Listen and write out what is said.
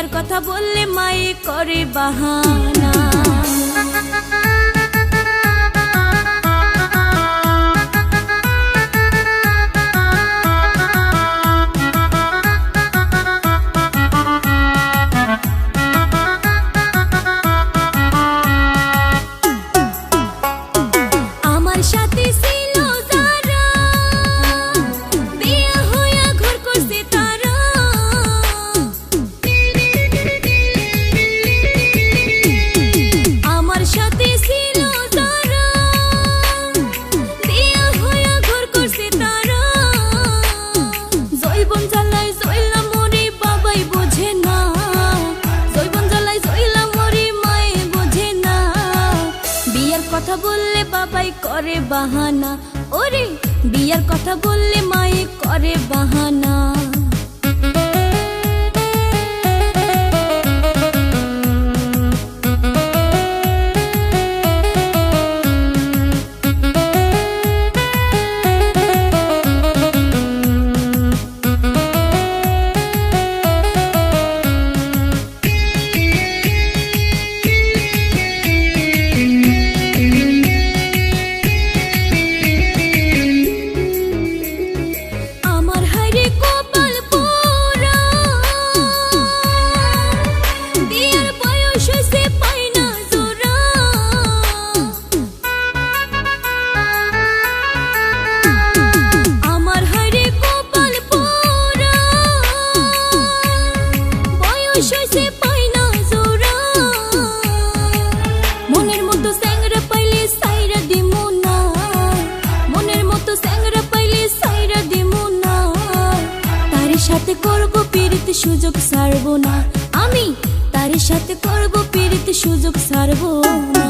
বিয়ার কথা বললে মায়ে করে বাহানা। কথা বললে বাবাই করে বাহানা, ওরে বিয়ার কথা বললে মায়ে করে বাহানা। মনের মতো স্যাংরা পাইলে সাইরা দিমু না, মনের মতো স্যাংরা পাইলে সাইরা দিমু না। তার সাথে করব পীড়িত সুযোগ ছাড়বো না, আমি তার সাথে করব পীড়িত সুযোগ ছাড়বো না।